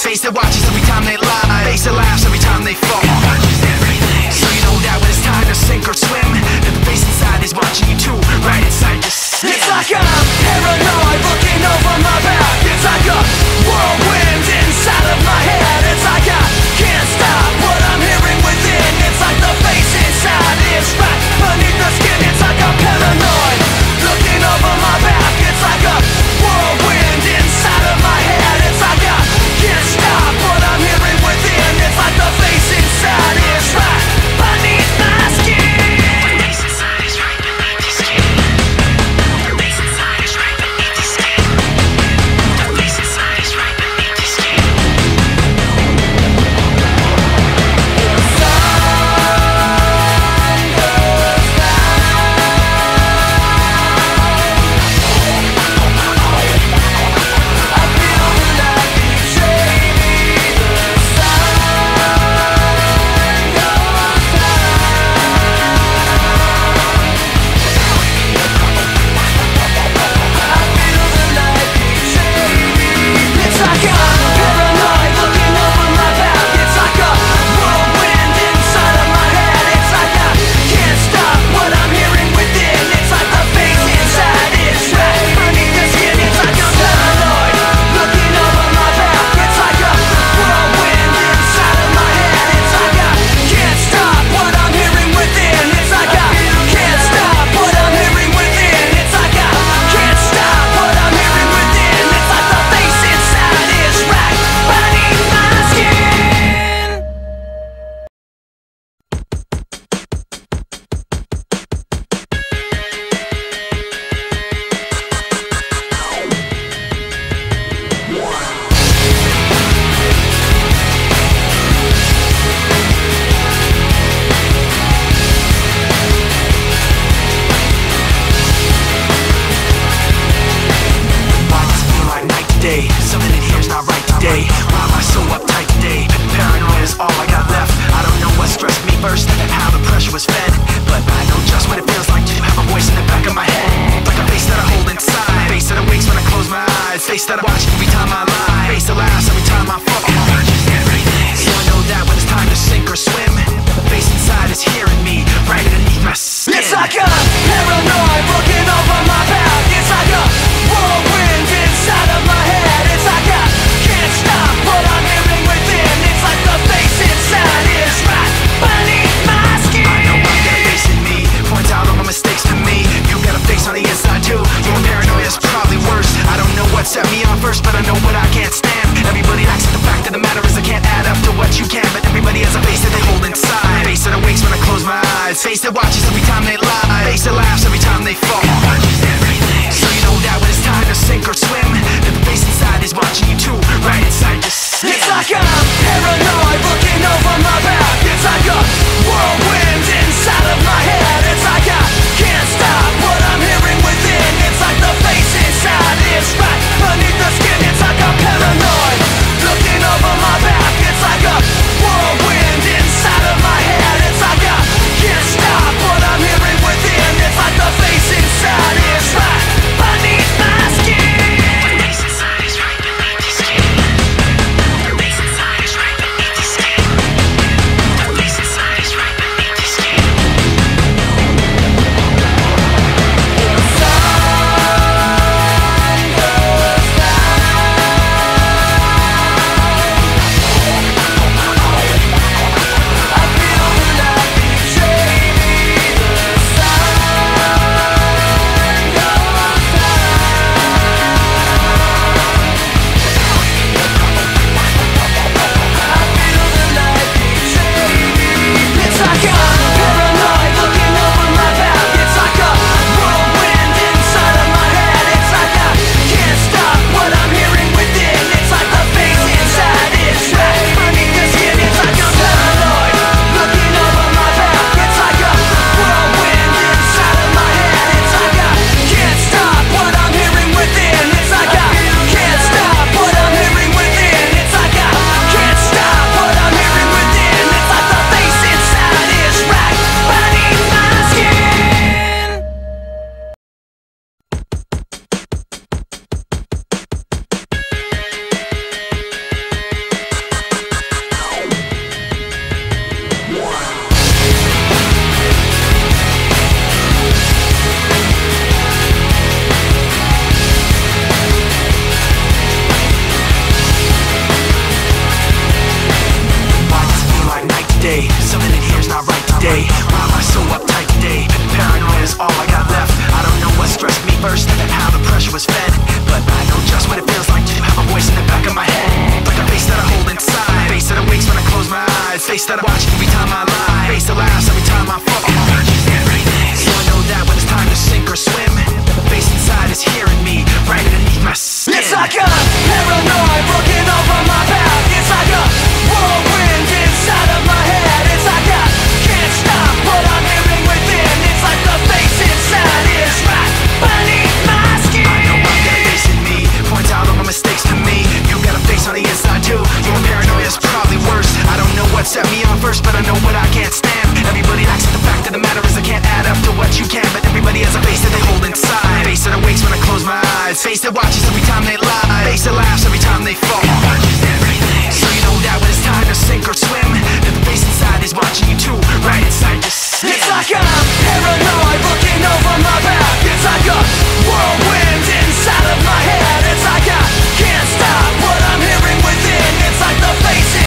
Face that watches every time they lie, face that laughs every time they fall. So you know that when it's time to sink or swim, that the face inside is watching you too, right inside your skin. It's like I'm paranoid looking over my back. It's like a whirlwind inside of my head. It's like I can't stop what I'm hearing within. It's like the face inside is right beneath the skin. It's like I'm paranoid looking over my back. It's like a whirlwind inside of my head. It's like I can't stop what I'm hearing within. It's like the face inside is right beneath my skin. The face inside is right beneath your skin. The face inside is right beneath your skin. The face inside is right beneath your skin. Face that I watch every time I lie, face that laughs every time I fall. So I know that when it's time to sink or swim, the face inside is hearing me right underneath my skin. It's like I'm paranoid looking over my back. It's like a whirlwind inside of my head. It's like I can't stop what I'm hearing within. It's like the face inside is right beneath my skin. I know I've got a face in me, points out all my mistakes to me. You got a face on the inside too. Your paranoia is probably worse. I don't know what set me off first, but I know what I can't stand. Everybody acts like the fact of the matter is I can't add up to what you can. But everybody has a face that they hold inside. Face that awakes when I close my eyes. Face that watches every time they lie. Face that laughs every time they fall. So you know that when it's time to sink or swim, that the face inside is watching you too, right inside your skin. It's like I'm paranoid looking over my back. It's like a whirlwind inside of my head. It's like I can't stop what I'm hearing within. It's like the face inside is right beneath the skin. It's like I'm paranoid. watching you too, right inside your skin. It's like a